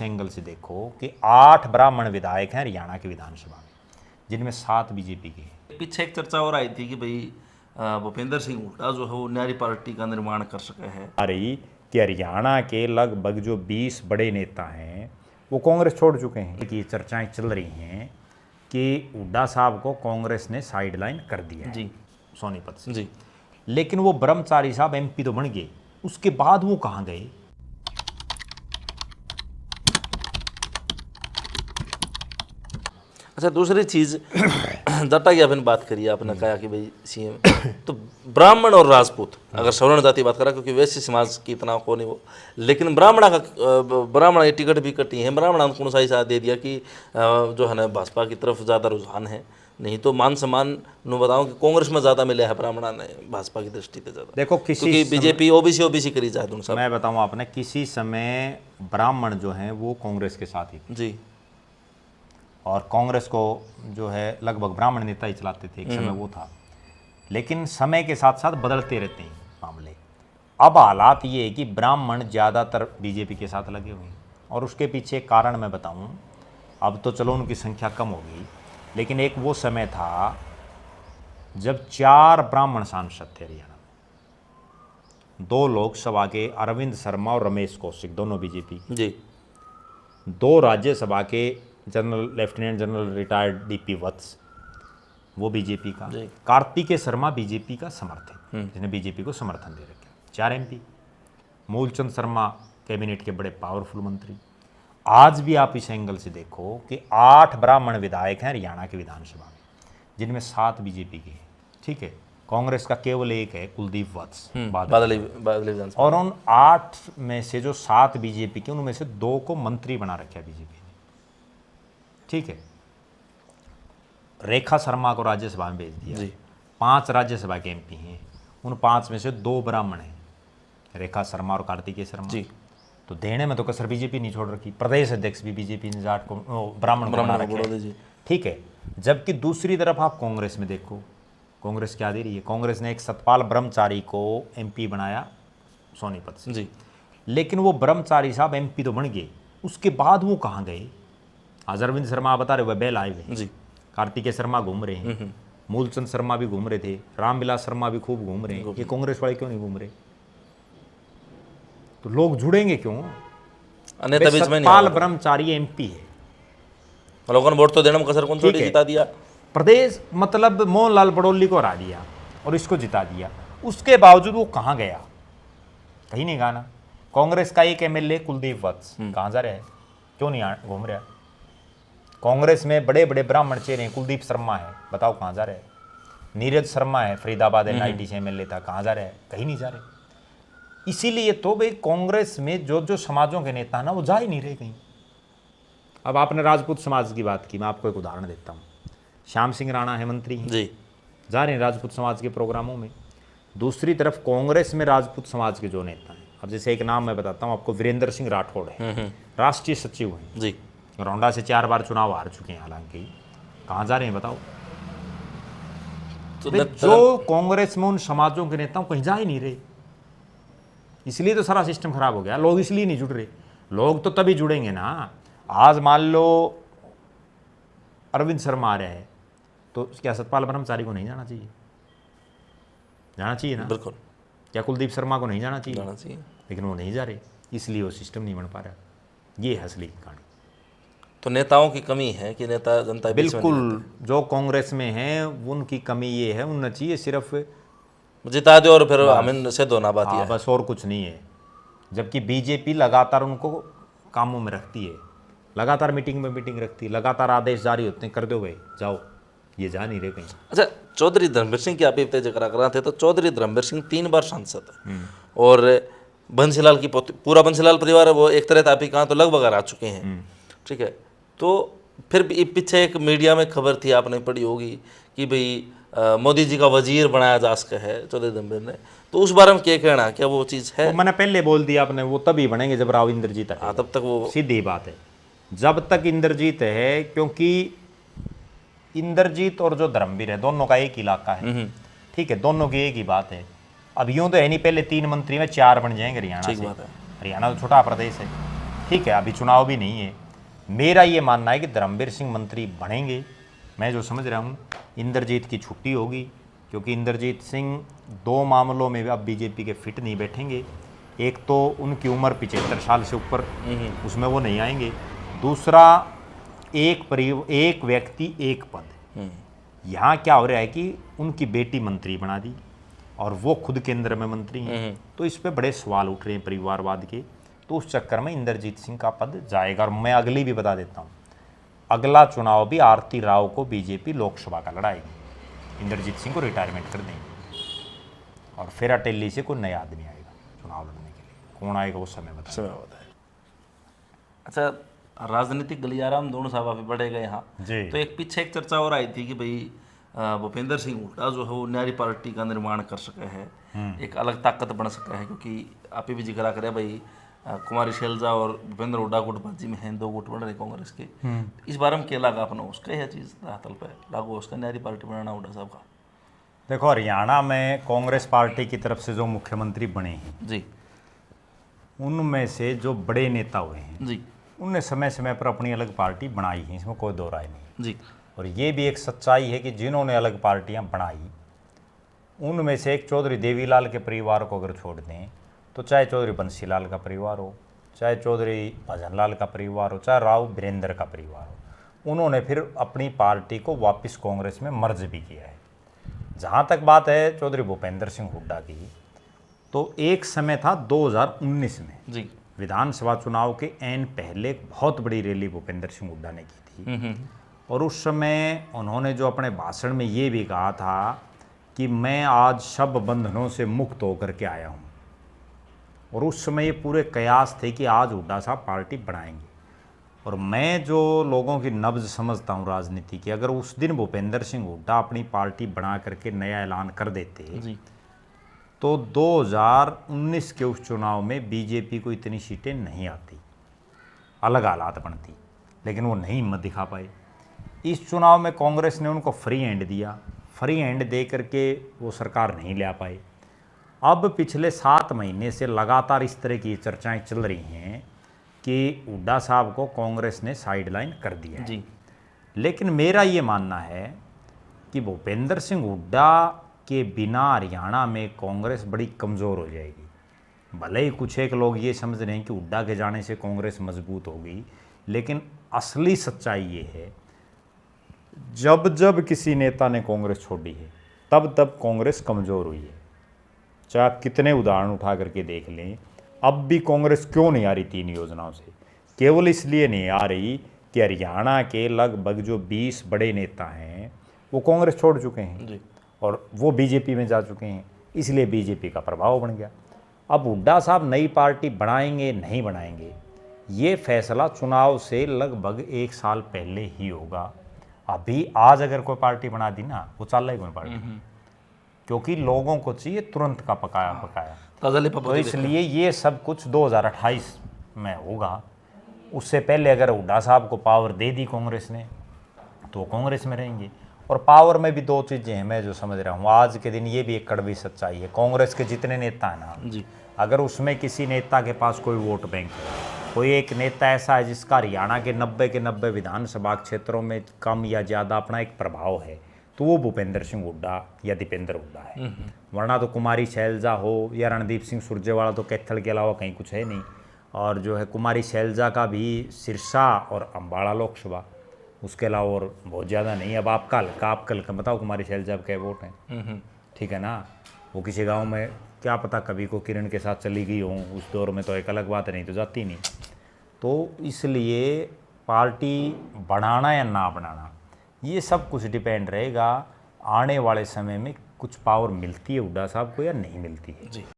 Angle से देखो कि 8 ब्राह्मण विधायक हैं हरियाणा की विधानसभा में, जिनमें 7 बीजेपी के हैं। पीछे एक चर्चा और आई थी कि भाई भूपेंद्र सिंह हुड्डा जो है वो न्यारी पार्टी का निर्माण कर सके है। आ रही कि हरियाणा के लगभग जो 20 बड़े नेता हैं वो कांग्रेस छोड़ चुके हैं। कि चर्चाएं चल रही हैं कि हुड्डा साहब को कांग्रेस ने साइडलाइन कर दिया है जी सोनीपत से जी। लेकिन वो ब्रह्मचारी साहब एमपी तो बन गए, उसके बाद वो कहाँ गए? अच्छा, दूसरी चीज जटा की आपने बात करी, आपने कहा कि भाई सीएम तो ब्राह्मण और राजपूत, अगर सवर्ण जाति बात करा क्योंकि वैश्य समाज की इतना को नहीं वो, लेकिन ब्राह्मण ये टिकट भी कटी है, ब्राह्मण को सही साथ दे दिया कि जो है ना भाजपा की तरफ ज़्यादा रुझान है, नहीं तो मान सम्मान नु बताऊं कि कांग्रेस में ज़्यादा मिले है ब्राह्मणों ने भाजपा की दृष्टि से ज़्यादा। देखो क्योंकि बीजेपी ओबीसी करी जाए दोनों सब। मैं बताऊं आपने, किसी समय ब्राह्मण जो हैं वो कांग्रेस के साथ ही थे जी। और कांग्रेस को जो है लगभग ब्राह्मण नेता ही चलाते थे, एक समय वो था। लेकिन समय के साथ साथ बदलते रहते हैं मामले। अब हालात ये है कि ब्राह्मण ज़्यादातर बीजेपी के साथ लगे हुए हैं और उसके पीछे एक कारण मैं बताऊं, अब तो चलो उनकी संख्या कम हो गई, लेकिन एक वो समय था जब 4 ब्राह्मण सांसद थे हरियाणा में। 2 लोकसभा के अरविंद शर्मा और रमेश कौशिक, दोनों बीजेपी। जी। 2 राज्यसभा के general lieutenant general retired DP Vats, वो बीजेपी का। कार्तिकेय शर्मा बीजेपी का समर्थक, जिन्हें बीजेपी को समर्थन दे रखे। 4 एमपी। मूलचंद शर्मा कैबिनेट के बड़े पावरफुल मंत्री। आज भी आप इस एंगल से देखो कि 8 ब्राह्मण विधायक हैं हरियाणा की विधानसभा में, जिनमें 7 बीजेपी के हैं। ठीक है, कांग्रेस का केवल एक है कुलदीप वत्स बादली विधानसभा। और उन 8 में से जो 7 बीजेपी के, उनमें से 2 को मंत्री बना रखा है बीजेपी ने। ठीक है, रेखा शर्मा को राज्यसभा में भेज दिया जी। 5 राज्यसभा के एमपी हैं, उन 5 में से 2 ब्राह्मण हैं, रेखा शर्मा और कार्तिकेय शर्मा जी। तो देने में तो कसर बीजेपी नहीं छोड़ रखी। प्रदेश अध्यक्ष भी बीजेपी ने जाट को ब्राह्मण को बना रखे हैं। ठीक है, जबकि दूसरी तरफ आप कांग्रेस में देखो, कांग्रेस क्या दे रही है? कांग्रेस ने एक सतपाल ब्रह्मचारी को एमपी बनाया सोनीपत से जी। लेकिन वो ब्रह्मचारी साहब एमपी तो बन गए, उसके बाद वो कहाँ गए? आज अरविंद शर्मा आप बता रहे हो बेल आए हुए जी। कार्तिकेय शर्मा घूम रहे हैं, मूलचंद शर्मा भी घूम रहे थे, रामविलास शर्मा भी खूब घूम रहे हैं। ये कांग्रेस वाले क्यों नहीं घूम रहे? तो लोग जुड़ेंगे क्यों? सतपाल ब्रह्मचारी एमपी है, लोगों ने वोट तो देने में कसर कौन थोड़ी जिता दिया। प्रदेश मतलब मोहनलाल बड़ौली को हरा दिया और इसको जिता दिया, उसके बावजूद वो कहाँ गया? कहीं नहीं गया ना। कांग्रेस का एक एमएलए कुलदीप वत्स कहाँ जा रहा है? क्यों नहीं घूम रहा? कांग्रेस में बड़े बड़े ब्राह्मण चेहरे हैं, कुलदीप शर्मा है, बताओ कहाँ जा रहे हैं? नीरज शर्मा है, फरीदाबाद एनआईटी से एमएलए था, कहाँ जा रहे हैं? कहीं नहीं जा रहे। इसीलिए तो भाई कांग्रेस में जो जो समाजों के नेता ना वो जा ही नहीं रहे कहीं। अब आपने राजपूत समाज की बात की, मैं आपको एक उदाहरण देता हूँ। श्याम सिंह राणा है, मंत्री हैं जी, जा रहे हैं राजपूत समाज के प्रोग्रामों में। दूसरी तरफ कांग्रेस में राजपूत समाज के जो नेता हैं, अब जैसे एक नाम मैं बताता हूँ आपको, वीरेंद्र सिंह राठौड़ है, राष्ट्रीय सचिव हैं जी, रौंडा से 4 बार चुनाव हार चुके हैं, हालांकि कहाँ जा रहे हैं बताओ? तो जो कांग्रेस में उन समाजों के नेताओं कहीं जा ही नहीं रहे, इसलिए तो सारा सिस्टम खराब हो गया। लोग इसलिए नहीं जुड़ रहे। लोग तो तभी जुड़ेंगे ना, आज मान लो अरविंद शर्मा आ रहा है तो क्या सतपाल ब्रह्मचारी को नहीं जाना चाहिए? जाना चाहिए ना, बिल्कुल। क्या कुलदीप शर्मा को नहीं जाना चाहिए? लेकिन वो नहीं जा रहे, इसलिए वो सिस्टम नहीं बन पा रहा। ये है असली कहानी। तो नेताओं की कमी है कि नेता जनता बिल्कुल, जो कांग्रेस में हैं उनकी कमी ये है, उनने चाहिए सिर्फ जिता दो और फिर हमें से दो ना बात है, बस, और कुछ नहीं है। जबकि बीजेपी लगातार उनको कामों में रखती है, लगातार मीटिंग में मीटिंग रखती है, लगातार आदेश जारी होते हैं, कर दो भाई जाओ, ये जा नहीं रहे कहीं। अच्छा, चौधरी धर्मवीर सिंह की आप जिक्र कर रहे थे, तो चौधरी धर्मवीर सिंह 3 बार सांसद है और बंसीलाल की पूरा बंसीलाल परिवार वो एक तरह आप ही कहाँ तो लगभग आ चुके हैं। ठीक है, तो फिर पीछे एक मीडिया में खबर थी, आपने पढ़ी होगी कि भाई मोदी जी का वजीर बनाया जा सका है चौधरी धर्मवीर ने, तो उस बारे में क्या कहना, क्या वो चीज़ है? मैंने पहले बोल दिया आपने, वो तभी बनेंगे जब राव इंद्रजीत है। तब तक वो सीधी बात है, जब तक इंद्रजीत है, क्योंकि इंद्रजीत और जो धर्मवीर है दोनों का एक इलाका है। ठीक है, दोनों की एक ही बात है। अब यूं तो है नहीं, पहले 3 मंत्री में 4 बन जाएंगे हरियाणा से। हरियाणा तो छोटा प्रदेश है, ठीक है, अभी चुनाव भी नहीं है। मेरा ये मानना है कि धर्मवीर सिंह मंत्री बनेंगे। मैं जो समझ रहा हूँ इंद्रजीत की छुट्टी होगी, क्योंकि इंद्रजीत सिंह दो मामलों में अब बीजेपी के फिट नहीं बैठेंगे। एक तो उनकी उम्र 75 साल से ऊपर, उसमें वो नहीं आएंगे। दूसरा, एक व्यक्ति एक पद। यहाँ क्या हो रहा है कि उनकी बेटी मंत्री बना दी और वो खुद केंद्र में मंत्री हैं, तो इस पे बड़े सवाल उठ रहे हैं परिवारवाद के। तो उस चक्कर में इंद्रजीत सिंह का पद जाएगा। और मैं अगली भी बता देता हूँ, अगला चुनाव भी आरती राव को बीजेपी लोकसभा का लड़ाएगी। इंद्रजीत सिंह को रिटायरमेंट कर देंगे और फिर अटेली से कोई नया आदमी आएगा चुनाव लड़ने के लिए। कौन आएगा वो समय बताए। अच्छा, राजनीतिक गलियारा हम दोनों साहब अभी बढ़े गए यहाँ। तो एक पीछे एक चर्चा और आई थी कि भाई भूपेंद्र सिंह हुड्डा जो है वो न्यारी पार्टी का निर्माण कर सके है, एक अलग ताकत बन सका है। क्योंकि आप भी जिक्र करें भाई कुमारी शैलजा और भूपेंद्र हुड्डा गुटबाजी में हैं, दो गुट बन रहे कांग्रेस के। इस बारे में क्या लगा अपना उसका यह चीज़ राहतल पे लागू उसका न्यारी पार्टी बनाना हुड्डा साहब का? देखो, हरियाणा में कांग्रेस पार्टी की तरफ से जो मुख्यमंत्री बने हैं जी, उनमें से जो बड़े नेता हुए हैं जी, उनने समय समय पर अपनी अलग पार्टी बनाई है, इसमें कोई दो राय नहीं। जी, और ये भी एक सच्चाई है कि जिन्होंने अलग पार्टियां बनाई उनमें से एक चौधरी देवीलाल के परिवार को अगर छोड़ दें तो चाहे चौधरी बंसीलाल का परिवार हो, चाहे चौधरी भजनलाल का परिवार हो, चाहे राव वीरेंद्र का परिवार हो, उन्होंने फिर अपनी पार्टी को वापस कांग्रेस में मर्ज भी किया है। जहाँ तक बात है चौधरी भूपेंद्र सिंह हुड्डा की, तो एक समय था 2019 में जी, विधानसभा चुनाव के एन पहले एक बहुत बड़ी रैली भूपेंद्र सिंह हुड्डा ने की थी। और उस समय उन्होंने जो अपने भाषण में ये भी कहा था कि मैं आज सब बंधनों से मुक्त होकर के आया हूँ। और उस समय ये पूरे कयास थे कि आज हुड्डा साहब पार्टी बनाएंगे। और मैं जो लोगों की नब्ज समझता हूँ राजनीति की, अगर उस दिन भूपेंद्र सिंह हुड्डा अपनी पार्टी बना करके नया ऐलान कर देते जी, तो 2019 के उस चुनाव में बीजेपी को इतनी सीटें नहीं आती, अलग हालात बनती, लेकिन वो नहीं हिम्मत दिखा पाए। इस चुनाव में कांग्रेस ने उनको फ्री हैंड दिया, फ्री हैंड दे करके वो सरकार नहीं ले पाए। अब पिछले 7 महीने से लगातार इस तरह की चर्चाएं चल रही हैं कि हुड्डा साहब को कांग्रेस ने साइडलाइन कर दिया है। जी, लेकिन मेरा ये मानना है कि भूपेंद्र सिंह हुड्डा के बिना हरियाणा में कांग्रेस बड़ी कमज़ोर हो जाएगी। भले ही कुछ एक लोग ये समझ रहे हैं कि हुड्डा के जाने से कांग्रेस मजबूत होगी, लेकिन असली सच्चाई ये है जब जब किसी नेता ने कांग्रेस छोड़ी है तब तब कांग्रेस कमज़ोर हुई है। चाहे आप कितने उदाहरण उठा करके देख लें, अब भी कांग्रेस क्यों नहीं आ रही 3 योजनाओं से? केवल इसलिए नहीं आ रही कि हरियाणा के लगभग जो 20 बड़े नेता हैं वो कांग्रेस छोड़ चुके हैं जी, और वो बीजेपी में जा चुके हैं, इसलिए बीजेपी का प्रभाव बन गया। अब हुड्डा साहब नई पार्टी बनाएंगे नहीं बनाएंगे, ये फैसला चुनाव से लगभग 1 साल पहले ही होगा। अभी आज अगर कोई पार्टी बना दी ना, वो चल रही कोई पार्टी, क्योंकि लोगों को चाहिए तुरंत का पकाया पकाया। तो इसलिए ये सब कुछ 2028 में होगा। उससे पहले अगर हुड्डा साहब को पावर दे दी कांग्रेस ने तो कांग्रेस में रहेंगे। और पावर में भी 2 चीज़ें हैं, मैं जो समझ रहा हूँ आज के दिन, ये भी एक कड़वी सच्चाई है। कांग्रेस के जितने नेता हैं ना जी, अगर उसमें किसी नेता के पास कोई वोट बैंक है, कोई एक नेता ऐसा है जिसका हरियाणा के 90 के 90 विधानसभा क्षेत्रों में कम या ज़्यादा अपना एक प्रभाव है, तो वो भूपेंद्र सिंह हुड्डा या दीपेंद्र हुड्डा है। वरना तो कुमारी शैलजा हो या रणदीप सिंह सुरजेवाला तो कैथल के अलावा कहीं कुछ है नहीं। और जो है कुमारी शैलजा का भी सिरसा और अम्बाड़ा लोकसभा, उसके अलावा और बहुत ज़्यादा नहीं। अब आप कल का बताओ कुमारी शैलजा के वोट हैं, ठीक है ना। वो किसी गांव में क्या पता कभी को किरण के साथ चली गई हो, उस दौर में तो एक अलग बात है, नहीं तो जाती नहीं। तो इसलिए पार्टी बनाना या ना बनाना ये सब कुछ डिपेंड रहेगा आने वाले समय में कुछ पावर मिलती है हुड्डा साहब को या नहीं मिलती है। जी।